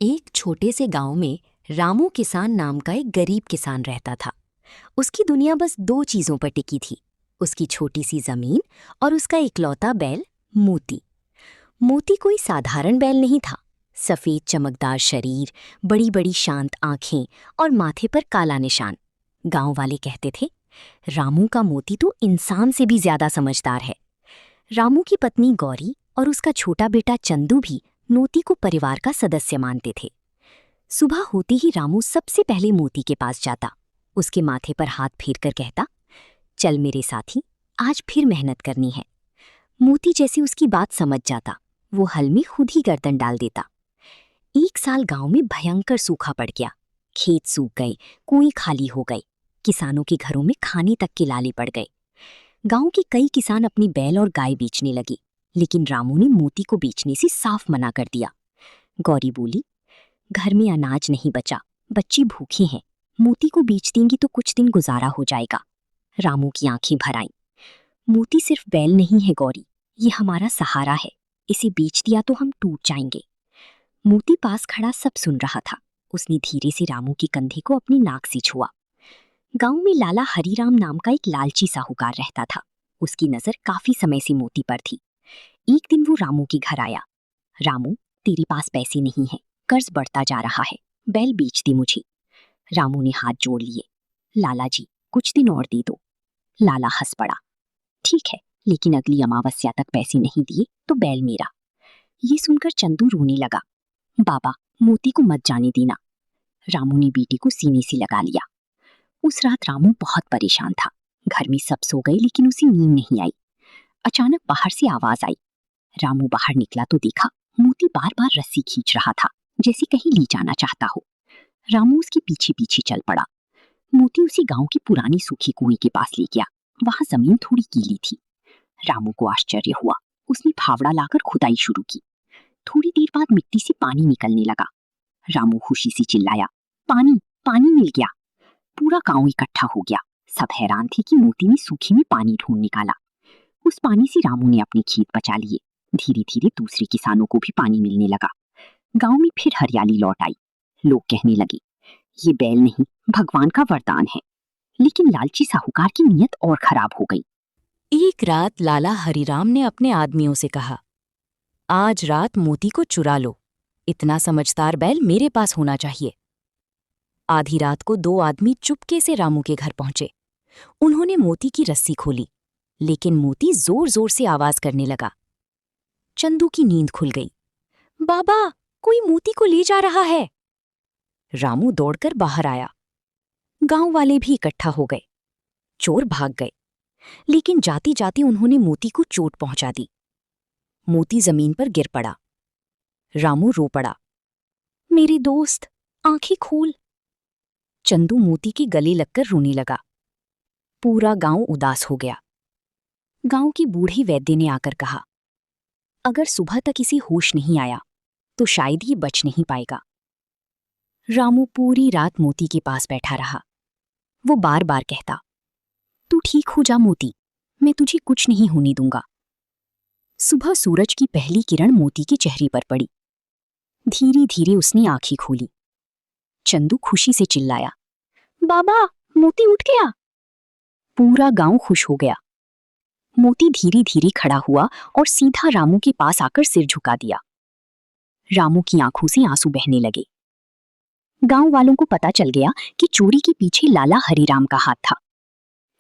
एक छोटे से गांव में रामू किसान नाम का एक गरीब किसान रहता था। उसकी दुनिया बस दो चीजों पर टिकी थी, उसकी छोटी सी जमीन और उसका इकलौता बैल मोती। मोती कोई साधारण बैल नहीं था। सफेद चमकदार शरीर, बड़ी बड़ी शांत आंखें और माथे पर काला निशान। गांव वाले कहते थे, रामू का मोती तो इंसान से भी ज्यादा समझदार है। रामू की पत्नी गौरी और उसका छोटा बेटा चंदू भी मोती को परिवार का सदस्य मानते थे। सुबह होते ही रामू सबसे पहले मोती के पास जाता, उसके माथे पर हाथ फेरकर कहता, चल मेरे साथी, आज फिर मेहनत करनी है। मोती जैसे उसकी बात समझ जाता, वो हल में खुद ही गर्दन डाल देता। एक साल गांव में भयंकर सूखा पड़ गया। खेत सूख गए, कुएं खाली हो गए, किसानों के घरों में खाने तक के लाले पड़ गए। गांव के कई किसान अपनी बैल और गाय बेचने लगे, लेकिन रामू ने मोती को बेचने से साफ मना कर दिया। गौरी बोली, घर में अनाज नहीं बचा, बच्चे भूखे हैं, मोती को बेच देंगी तो कुछ दिन गुजारा हो जाएगा। रामू की आंखें भर आईं। मोती सिर्फ बैल नहीं है गौरी, ये हमारा सहारा है, इसे बेच दिया तो हम टूट जाएंगे। मोती पास खड़ा सब सुन रहा था। उसने धीरे से रामू के कंधे को अपनी नाक से छुआ। गांव में लाला हरीराम नाम का एक लालची साहूकार रहता था। उसकी नजर काफी समय से मोती पर थी। एक दिन वो रामू के घर आया। रामू, तेरे पास पैसे नहीं है, कर्ज बढ़ता जा रहा है, बैल बेच दे मुझे। रामू ने हाथ जोड़ लिए। लाला जी, कुछ दिन और दे दो। लाला हंस पड़ा। ठीक है, लेकिन अगली अमावस्या तक पैसे नहीं दिए तो बैल मेरा। ये सुनकर चंदू रोने लगा। बाबा, मोती को मत जाने देना। रामू ने बेटी को सीने से लगा लिया। उस रात रामू बहुत परेशान था। घर में सब सो गए, लेकिन उसे नींद नहीं आई। अचानक बाहर से आवाज आई। रामू बाहर निकला तो देखा मोती बार बार रस्सी खींच रहा था, जैसे कहीं ले जाना चाहता हो। रामू उसके पीछे पीछे चल पड़ा। मोती उसी गांव के पुरानी सूखी कुएं के पास ले गया। वहां जमीन थोड़ी गीली थी। रामू को आश्चर्य हुआ। उसने फावड़ा लाकर खुदाई शुरू की। थोड़ी देर बाद मिट्टी से पानी निकलने लगा। रामू खुशी से चिल्लाया, पानी, पानी मिल गया। पूरा गांव इकट्ठा हो गया। सब हैरान थे कि मोती ने सूखे में पानी ढूंढ निकाला। उस पानी से रामू ने अपने खेत बचा लिए। धीरे धीरे दूसरे किसानों को भी पानी मिलने लगा। गांव में फिर हरियाली लौट आई। लोग कहने लगे, ये बैल नहीं, भगवान का वरदान है। लेकिन लालची साहूकार की नीयत और खराब हो गई। एक रात लाला हरिराम ने अपने आदमियों से कहा, आज रात मोती को चुरा लो, इतना समझदार बैल मेरे पास होना चाहिए। आधी रात को दो आदमी चुपके से रामू के घर पहुंचे। उन्होंने मोती की रस्सी खोली, लेकिन मोती जोर जोर से आवाज करने लगा। चंदू की नींद खुल गई। बाबा, कोई मोती को ले जा रहा है। रामू दौड़कर बाहर आया। गांव वाले भी इकट्ठा हो गए। चोर भाग गए, लेकिन जाते जाते उन्होंने मोती को चोट पहुंचा दी। मोती जमीन पर गिर पड़ा। रामू रो पड़ा, मेरे दोस्त, आंखें खोल। चंदू मोती के गले लगकर रोने लगा। पूरा गांव उदास हो गया। गांव की बूढ़ी वैद्य ने आकर कहा, अगर सुबह तक इसे होश नहीं आया तो शायद ये बच नहीं पाएगा। रामू पूरी रात मोती के पास बैठा रहा। वो बार बार कहता, तू ठीक हो जा मोती, मैं तुझे कुछ नहीं होने दूंगा। सुबह सूरज की पहली किरण मोती के चेहरे पर पड़ी। धीरे धीरे उसने आंखें खोली। चंदू खुशी से चिल्लाया, बाबा, मोती उठ गया। पूरा गांव खुश हो गया। मोती धीरे धीरे खड़ा हुआ और सीधा रामू के पास आकर सिर झुका दिया। रामू की आंखों से आंसू बहने लगे। गांव वालों को पता चल गया कि चोरी के पीछे लाला हरिराम का हाथ था।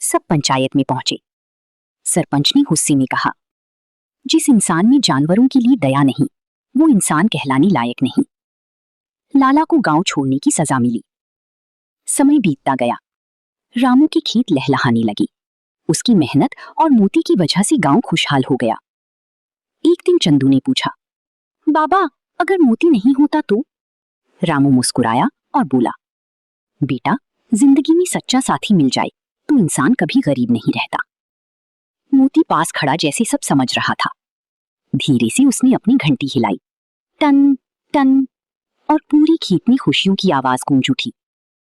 सब पंचायत में पहुंचे। सरपंच ने गुस्से में कहा, जिस इंसान में जानवरों के लिए दया नहीं, वो इंसान कहलाने लायक नहीं। लाला को गांव छोड़ने की सजा मिली। समय बीतता गया। रामू के खेत लहलहाने लगे। उसकी मेहनत और मोती की वजह से गांव खुशहाल हो गया। एक दिन चंदू ने पूछा, बाबा, अगर मोती नहीं होता तो? रामू मुस्कुराया और बोला, बेटा, जिंदगी में सच्चा साथी मिल जाए तो इंसान कभी गरीब नहीं रहता। मोती पास खड़ा जैसे सब समझ रहा था। धीरे से उसने अपनी घंटी हिलाई। टन टन, और पूरी खेत में खुशियों की आवाज गूंज उठी।